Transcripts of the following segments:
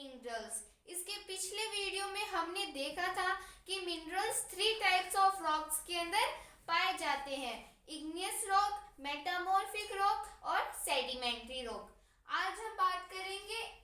Minerals. इसके पिछले video में हमने देखा था कि मिनरल्स 3 टाइप्स ऑफ रॉक्स के अंदर पाए जाते हैं, इग्नियस रॉक, मेटामॉर्फिक रॉक और सेडिमेंट्री रॉक। आज हम बात करेंगे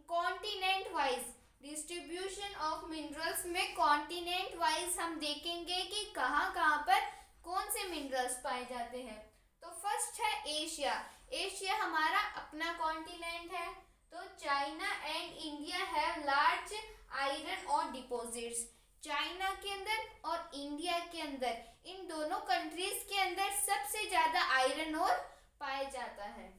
continent wise distribution of minerals में। कॉन्टिनेंट वाइज हम देखेंगे कि कहाँ कहाँ पर कौन से मिनरल्स पाए जाते हैं। तो फर्स्ट है एशिया। एशिया हमारा अपना कॉन्टिनेंट है। तो China and India have large iron और डिपॉजिट्स। चाइना के अंदर और इंडिया के अंदर, इन दोनों कंट्रीज के अंदर सबसे ज्यादा आयरन और पाया जाता है।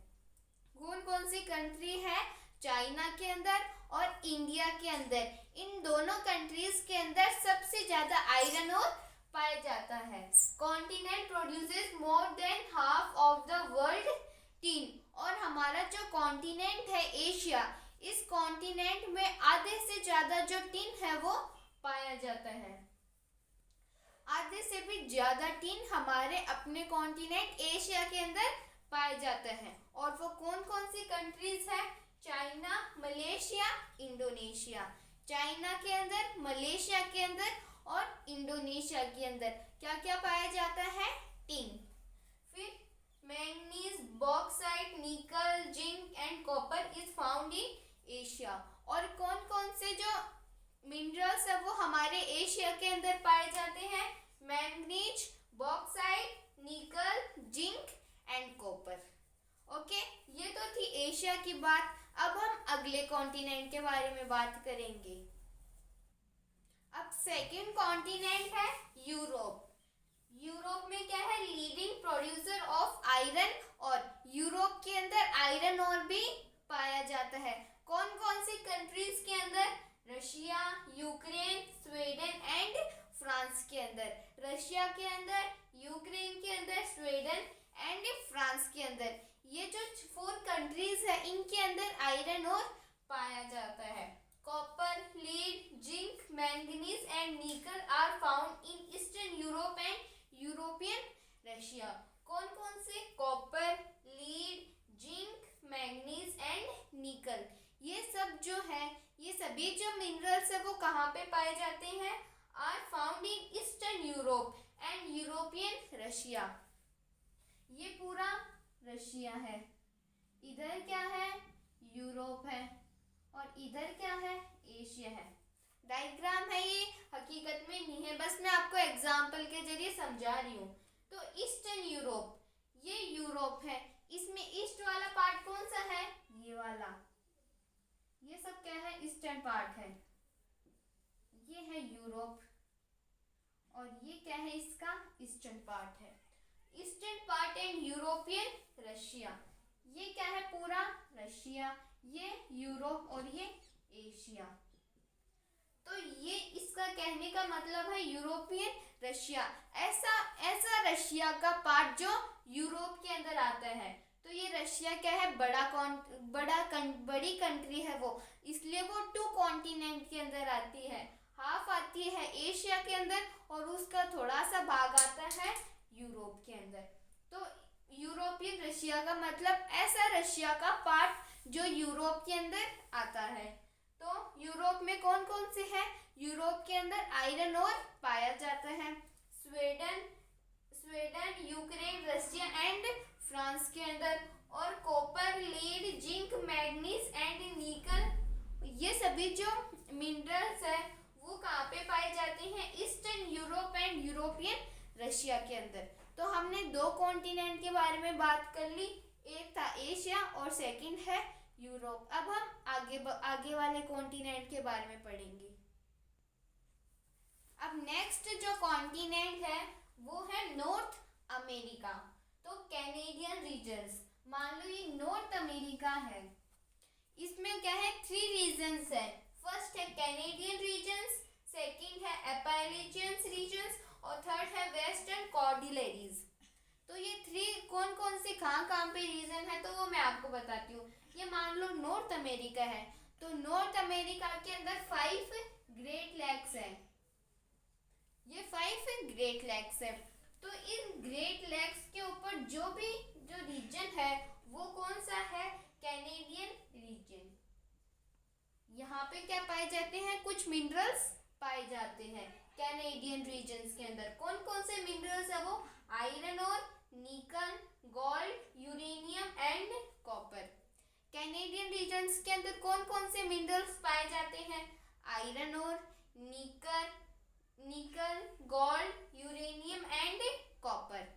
कौन कौन सी कंट्री है? चाइना के अंदर और इंडिया के अंदर, इन दोनों कंट्रीज के अंदर सबसे ज्यादा आयरन और पाया जाता है। Continent produces more than half of the world tin. और हमारा जो कॉन्टिनेंट है एशिया, इस कॉन्टिनेंट में आधे से ज्यादा जो टिन है वो पाया जाता है। आधे से भी ज्यादा टिन हमारे अपने कॉन्टिनेंट एशिया के अंदर पाया जाता है। और वो कौन कौन सी कंट्रीज है? China, Malaysia, Indonesia. चाइना के अंदर, मलेशिया के अंदर और इंडोनेशिया के अंदर क्या क्या पाया जाता है? टिन। फिर मैंगनीज, बॉक्साइट, निकल, zinc and copper is found in Asia. और कौन कौन से जो मिनरल्स है वो हमारे एशिया के अंदर पाए जाते हैं? मैंगनीज, बॉक्साइट, निकल, जिंक एंड कॉपर। ओके, ये तो थी एशिया की बात। अब हम अगले कॉन्टिनेंट के बारे में बात करेंगे। अब सेकंड कॉन्टिनेंट है यूरोप। यूरोप में क्या है? Leading producer of iron. और यूरोप के अंदर आयरन और भी पाया जाता है। कौन कौन सी कंट्रीज के अंदर? Russia, Ukraine, Sweden and France के अंदर। रशिया के अंदर, यूक्रेन के अंदर, स्वीडन एंड फ्रांस के अंदर, ये जो 4 कंट्रीज है इनके अंदर आयरन और पाया जाता है। Copper, lead, zinc, manganese and nickel are found in eastern Europe and European Russia. कौन कौन से? Copper, lead, zinc, manganese and nickel, ये सब जो है, ये सभी जो मिनरल्स है वो कहाँ पे पाए जाते हैं? Are found in eastern Europe and European Russia. ये पूरा रशिया है, इधर क्या है? यूरोप है, और इधर क्या है? एशिया है। डायग्राम है ये, हकीकत में नहीं है, बस मैं आपको एग्जाम्पल के जरिए समझा रही हूँ। तो ईस्टर्न यूरोप, ये यूरोप है, इसमें ईस्ट वाला पार्ट कौन सा है? ये वाला। ये सब क्या है? ईस्टर्न पार्ट है। ये है यूरोप और ये क्या है? इसका ईस्टर्न पार्ट है। Eastern part and European Russia, ये क्या है? पूरा रशिया, ये यूरोप और ये एशिया। तो ये इसका कहने का मतलब है यूरोपियन रशिया, ऐसा रशिया का पार्ट जो यूरोप के अंदर आता है। तो ये रशिया क्या है? बड़ी कंट्री है वो, इसलिए वो 2 कॉन्टिनेंट के अंदर आती है। हाफ आती है एशिया के अंदर और उसका थोड़ा सा भाग आता है यूरोप के अंदर। तो यूरोपियन रशिया का मतलब ऐसा रशिया का पार्ट जो यूरोप के अंदर आता है। तो यूरोप में कौन कौन से हैं? यूरोप के अंदर आयरन और पाया जाता है। Sweden, Ukraine, Russia and France के अंदर। और copper, lead, zinc, manganese and nickel, ये सभी जो मिनरल्स है वो कहाँ पे पाए जाते हैं? Eastern Europe and European Russia के अंदर। तो हमने 2 कॉन्टिनेंट के बारे में बात कर ली, एक था एशिया और सेकंड है यूरोप। अब हम आगे वाले कॉन्टिनेंट के बारे में पढ़ेंगे। अब नेक्स्ट जो कॉन्टिनेंट है वो है नॉर्थ अमेरिका। तो कैनेडियन रीजन्स, मान लो ये नॉर्थ अमेरिका है, इसमें क्या है? 3 रीजन्स है। फर्स्ट है कैनेडियन रीजन्स, सेकंड है एपालेचियन रीजन्स और थर्ड है वेस्टर्न कॉर्डिलेरीज। तो ये 3 कौन कौन से कहाँ पे रीजन है तो वो मैं आपको बताती हूँ। ये मान लो नॉर्थ अमेरिका है, तो नॉर्थ अमेरिका के अंदर 5 ग्रेट लैक्स है। ये 5 ग्रेट लैक्स है। तो इन ग्रेट लैक्स के ऊपर जो रीजन है वो कौन सा है? Canadian region. पे क्या पाए जाते हैं, कुछ मिनरल्स पाए जाते हैं कैनेडियन रीजन्स के अंदर। कौन कौन से मिनरल्स है वो, आयरन और nickel, gold, uranium and copper. Canadian regions के अंदर कौन कौन से मिनरल्स पाए जाते हैं, आयरन और nickel, gold, uranium and copper.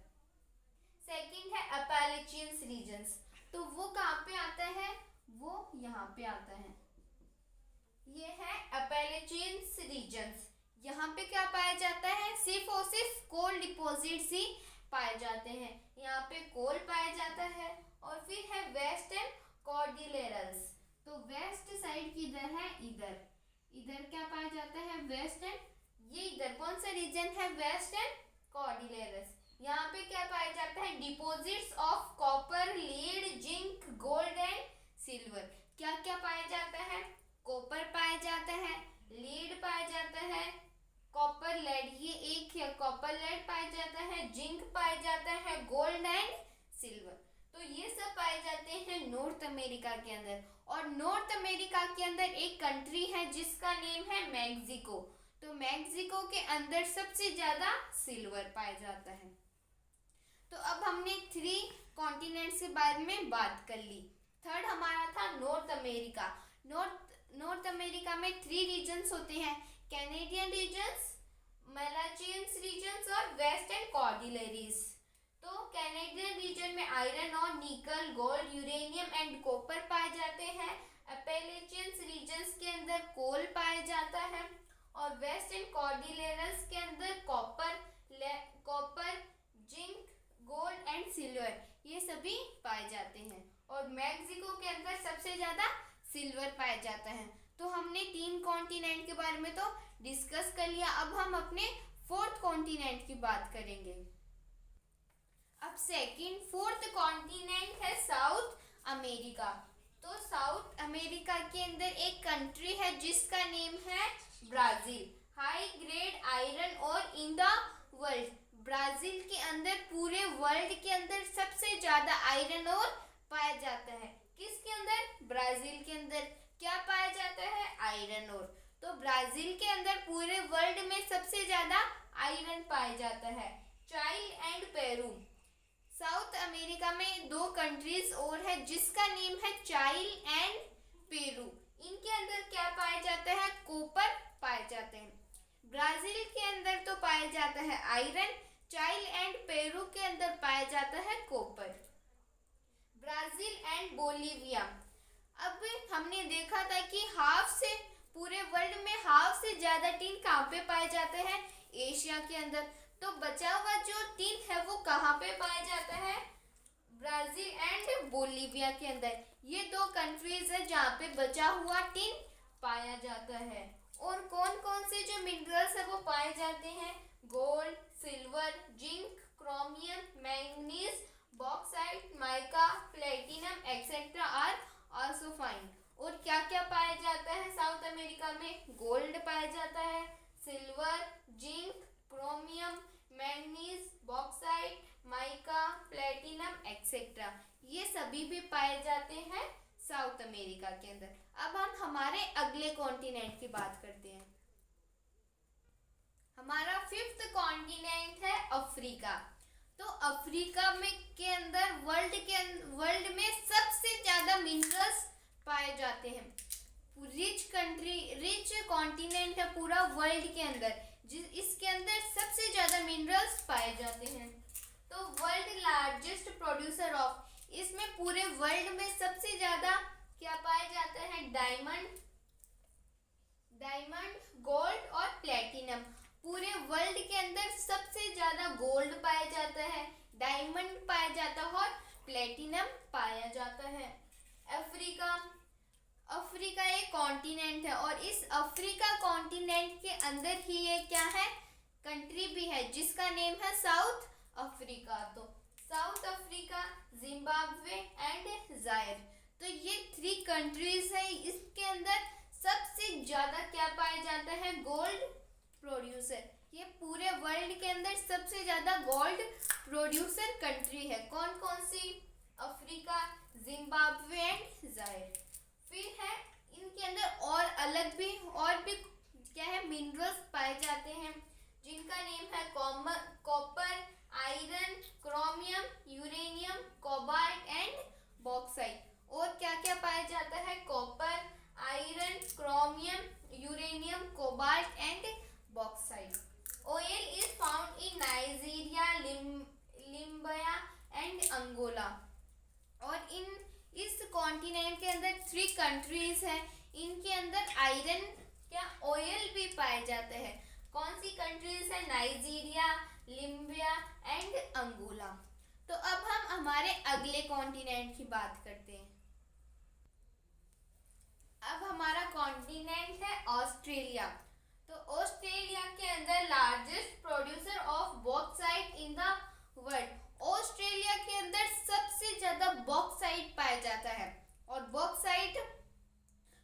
Second है अपैलेचियंस रीजन्स, तो वो कहाँ पे आता है, वो यहाँ पे आता है। ये है अपैलेचियंस रीजन्स। यहाँ पे क्या पाया जाता है, सिर्फ और सिर्फ कोल डिपॉजिट्स ही पाए जाते हैं। यहाँ पे कोल पाया जाता है। और फिर है वेस्टर्न कॉर्डिलेरल्स, तो वेस्ट साइड किधर है, इधर क्या पाया जाता है, वेस्टर्न, ये इधर कौन सा रीजन है, वेस्टर्न कॉर्डिलेरस। यहाँ पे क्या पाया जाता है, deposits of copper, lead, zinc, gold and silver. क्या क्या पाया जाता है, कॉपर पाया जाता है, लीड पाया जाता है, कॉपर लेड, ये एक है, कॉपर लेड पाया जाता है, जिंक पाया जाता है, गोल्ड एंड सिल्वर। तो ये सब पाए जाते हैं नॉर्थ अमेरिका के अंदर। और नॉर्थ अमेरिका के अंदर एक कंट्री है जिसका नेम है मैक्सिको। तो मैक्सिको के अंदर सबसे ज्यादा सिल्वर पाया जाता है। तो अब हमने 3 कॉन्टिनेंट्स के बारे में बात कर ली। थर्ड हमारा था नॉर्थ अमेरिका। नॉर्थ अमेरिका में 3 रीजन्स होते हैं, कैनेडियन रीजन्स, मैलाचियंस रीजन्स और वेस्टर्न कॉर्डिलेरीज। तो कैनेडियन रीजन में आयरन और nickel, gold, uranium and copper पाए जाते हैं। अपैलेचियंस रीजन्स के अंदर कोल पाया जाता है। और वेस्टर्न कॉर्डिलेरस के अंदर copper, zinc, gold and silver, ये सभी पाए जाते हैं। और मैक्सिको के अंदर सबसे ज्यादा सिल्वर पाया जाता है। तो हमने 3 कॉन्टिनेंट के बारे में तो डिस्कस कर लिया। अब हम अपने 4th कॉन्टिनेंट की बात करेंगे। अब फोर्थ कॉन्टिनेंट है साउथ अमेरिका। तो साउथ अमेरिका के अंदर एक कंट्री है जिसका नेम है ब्राजील। हाई ग्रेड आयरन और इन द वर्ल्ड, ब्राजील के अंदर पूरे वर्ल्ड के अंदर सबसे ज्यादा आयरन और पाया जाता है। किसके अंदर, ब्राजील के अंदर क्या पाया जाता है, आयरन और। तो ब्राजील के अंदर पूरे वर्ल्ड में सबसे ज्यादा आयरन पाया जाता है। चाइल एंड पेरू, साउथ अमेरिका में 2 कंट्रीज और है जिसका नेम है चाइल एंड पेरू। इनके अंदर क्या पाया जाता है, कॉपर पाए जाते हैं। ब्राजील के अंदर तो पाया जाता है आयरन, चाइल एंड पेरू के अंदर पाया जाता है कॉपर। ब्राजील एंड बोलिविया, अब हमने देखा था कि पूरे वर्ल्ड में हाफ से ज्यादा टीन कहाँ पे पाए जाते हैं, एशिया के अंदर। तो बचा हुआ जो टीन है वो कहाँ पे पाया जाता है, ब्राजील एंड बोलिविया के अंदर। ये 2 कंट्रीज है जहाँ पे बचा हुआ टीन पाया जाता है। और कौन कौन से जो मिनरल्स है वो पाए जाते हैं, gold, silver, zinc, chromium, manganese, bauxite, mica, platinum etcetera are also find. और क्या क्या पाया जाता है साउथ अमेरिका में, गोल्ड पाया जाता है, silver, zinc, chromium, manganese, bauxite, mica, platinum etcetera, ये सभी भी पाए जाते हैं साउथ अमेरिका के अंदर। अब हम हमारे अगले कॉन्टिनेंट की बात करते हैं। हमारा 5th कॉन्टिनेंट है अफ्रीका। तो अफ्रीका में के अंदर वर्ल्ड में सबसे ज्यादा मिनरल्स पाए जाते हैं। रिच कॉन्टिनेंट है पूरा वर्ल्ड के अंदर, इसके अंदर सबसे ज्यादा मिनरल्स पाए जाते हैं। तो वर्ल्ड लार्जेस्ट प्रोड्यूसर ऑफ, इसमें पूरे वर्ल्ड में सबसे ज्यादा क्या पाया जाता है, डायमंड, गोल्ड और प्लेटिनम। पूरे वर्ल्ड के अंदर सबसे ज्यादा गोल्ड पाया जाता है, डायमंड पाया जाता है और प्लेटिनम पाया जाता है। अफ्रीका एक कॉन्टिनेंट है और इस अफ्रीका कॉन्टिनेंट के अंदर ही ये क्या है, कंट्री भी है जिसका नेम है साउथ अफ्रीका। तो South Africa, Zimbabwe and Zaire, तो ये 3 कंट्रीज है। इसके अंदर सबसे ज्यादा क्या पाया जाता है, गोल्ड प्रोड्यूसर। ये पूरे वर्ल्ड के अंदर सबसे ज्यादा गोल्ड प्रोड्यूसर कंट्री है। कौन कौन सी, अफ्रीका, जिम्बाब्वे एंड जायर। फिर है इनके अंदर और अलग पाए जाते हैं, जिनका नेम है copper, iron, chromium, uranium, cobalt and bauxite. और क्या क्या पाया जाता है? Copper, iron, chromium, uranium, cobalt and bauxite. Oil is found in Nigeria, Libya and Angola. और इस कॉन्टिनेंट के अंदर 3 कंट्रीज हैं, इनके अंदर आयरन क्या ऑयल भी पाए जाते हैं। कौन सी कंट्रीज है? Nigeria, Libya and Angola. तो अब हम हमारे अगले कॉन्टिनेंट की बात करते हैं। अब हमारा कॉन्टिनेंट है ऑस्ट्रेलिया। तो ऑस्ट्रेलिया के अंदर largest producer of bauxite in the world. Australia के अंदर सबसे ज्यादा बॉक्साइट पाया जाता है। और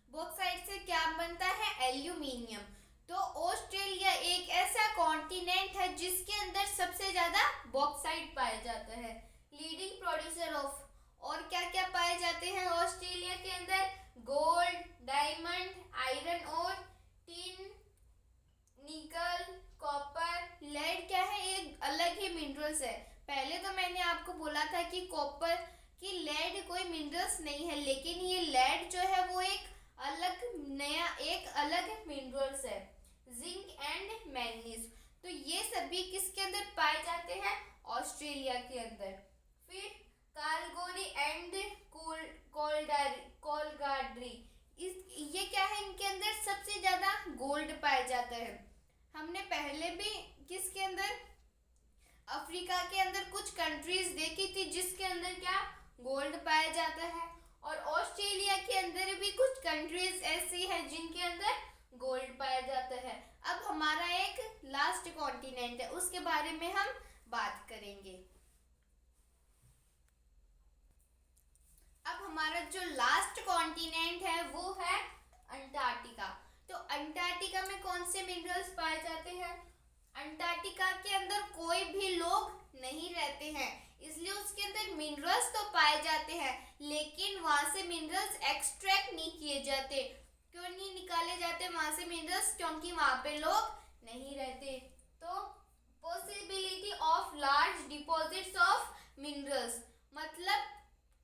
बॉक्साइट से क्या बनता है? एल्यूमिनियम। तो ऑस्ट्रेलिया एक ऐसा कॉन्टिनेंट है जिसके अंदर सबसे ज्यादा बॉक्साइट पाया जाता है, लीडिंग प्रोड्यूसर ऑफ। और क्या क्या पाए जाते हैं ऑस्ट्रेलिया के अंदर? गोल्ड, डायमंड, आयरन और टिन, निकल, कॉपर, लेड। क्या है? एक अलग ही मिनरल्स है। पहले तो मैंने आपको बोला था कि कॉपर की लेड कोई मिनरल्स नहीं है, लेकिन ये लेड जो है वो एक अलग मिनरल्स है। Zinc and manganese. तो ये सभी किसके अंदर पाए जाते हैं? ऑस्ट्रेलिया के अंदर। फिर कालगोरी एंड कोलगाड्री, ये क्या है? इनके अंदर सबसे ज्यादा गोल्ड पाया जाता है। हमने पहले भी किसके अंदर? अफ्रीका के अंदर कुछ कंट्रीज देखी थी जिसके अंदर क्या गोल्ड पाया जाता है। और ऑस्ट्रेलिया के अंदर भी कुछ कंट्रीज ऐसी हैं जिनके अंदर गोल्ड पाया जाता है। अब हमारा एक लास्ट कॉन्टिनेंट है, उसके बारे में हम बात करेंगे। अब हमारा जो लास्ट कॉन्टिनेंट है वो है अंटार्कटिका। तो अंटार्कटिका में कौन से मिनरल्स पाए जाते हैं? अंटार्कटिका के अंदर कोई भी लोग नहीं रहते हैं, इसलिए उसके अंदर मिनरल्स तो पाए जाते हैं, लेकिन वहां से मिनरल्स एक्सट्रैक्ट नहीं किए जाते। क्यों नहीं निकाले जाते वहां से मिनरल्स? क्योंकि वहां पे लोग नहीं रहते। तो possibility of large deposits of minerals, मतलब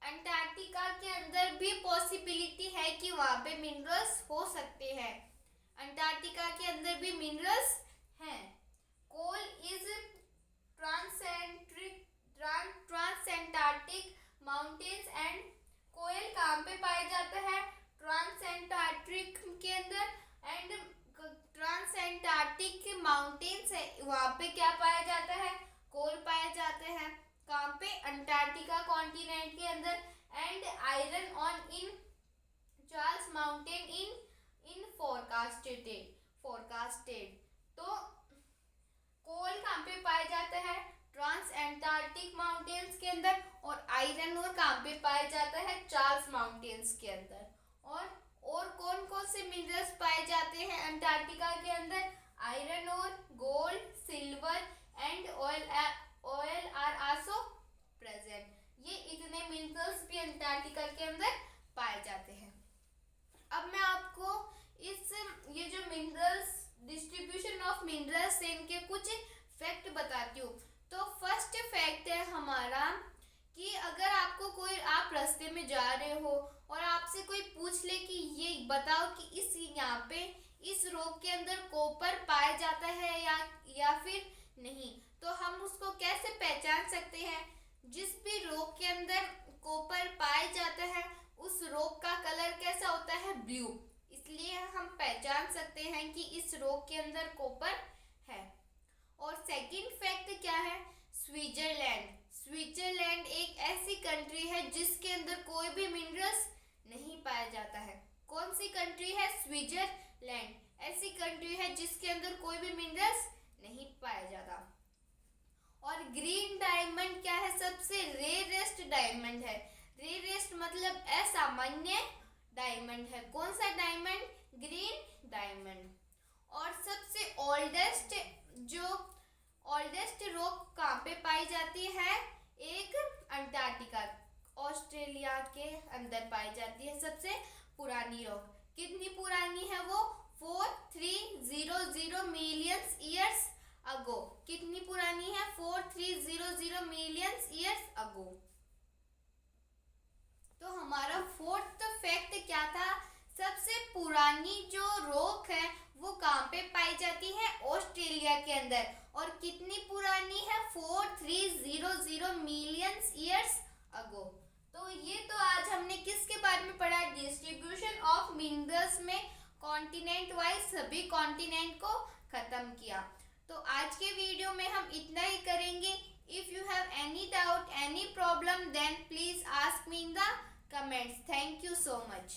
अंटार्कटिका के अंदर भी पॉसिबिलिटी है कि वहां पे मिनरल्स हो सकते हैं। अंटार्कटिका के अंदर भी मिनरल्स हैं। कोल इज ट्रांसएंटार्क्टिक माउंटेन्स एंड कोयल कहाँ पे पाया जाता है? ट्रांसएंटार्क्टिक के अंदर। एंड ट्रांसएंटार्क्टिक माउंटेन्स है, वहाँ पे क्या पाया जाता है? कोल पाया जाते हैं। कहाँ पे? अंटार्कटिका कॉन्टिनेंट के अंदर। And iron on in Charles mountain in forecasted. तो कोल कहाँ पे पाया जाता है? ट्रांसएंटार्क्टिक माउंटेन्स के अंदर। और आयरन और कहाँ पे पाया जाता है? चार्ल्स माउंटेन्स के अंदर। और कौन कौन से मिनरल्स पाए जाते हैं अंटार्कटिका के अंदर? आयरन और gold, silver and oil are also present. ये इतने मिनरल्स भी अंटार्कटिका के अंदर पाए जाते हैं। अब मैं आपको ये जो मिनरल्स, डिस्ट्रीब्यूशन ऑफ मिनरल्स, इनके कुछ फैक्ट बताती हूँ। तो फर्स्ट फैक्ट है हमारा कि अगर आपको आप रास्ते में जा रहे हो और आपसे कोई पूछ ले कि ये बताओ कि यहाँ पे इस रॉक के अंदर कॉपर पाया जाता है या फिर नहीं, तो हम उसको कैसे पहचान सकते हैं? जिस भी रॉक के अंदर कॉपर पाया जाता है उस रॉक का कलर कैसा होता है? ब्लू। इसलिए हम पहचान सकते हैं कि इस रॉक के अंदर कॉपर है। और सेकंड फैक्ट क्या है? स्विट्जरलैंड एक ऐसी कंट्री है जिसके अंदर कोई भी मिनरल्स नहीं पाया जाता है। कौन सी कंट्री है? स्विट्जरलैंड ऐसी कंट्री है जिसके अंदर कोई भी मिनरल्स नहीं पाया जाता। और ग्रीन डायमंड क्या है? सबसे रेयरेस्ट डायमंड है। रेयरेस्ट मतलब असामान्य डायमंड है। कौन सा डायमंड? Green diamond. और सबसे ओल्डेस्ट रॉक कहाँ पे पाई जाती है? एक अंटार्कटिका, ऑस्ट्रेलिया के अंदर पाई जाती है सबसे पुरानी रॉक। कितनी पुरानी है वो? 4300 मिलियंस ईयर्स अगो। कितनी पुरानी है? 4300 मिलियंस ईयर्स अगो। तो हमारा फोर्थ फैक्ट क्या था? सबसे पुरानी जो रॉक है वो कहाँ पे पाई जाती है? ऑस्ट्रेलिया के अंदर। और कितनी पुरानी है? 4300 मिलियंस ईयर्स अगो। तो ये तो आज हमने किसके बारे में पढ़ा? डिस्ट्रीब्यूशन ऑफ मिनरल्स में कॉन्टिनेंट वाइज सभी कॉन्टिनेंट को खत्म किया। तो आज के वीडियो में हम इतना ही करेंगे। If you have any doubt, any problem, then please ask me in the comments. Thank you so much.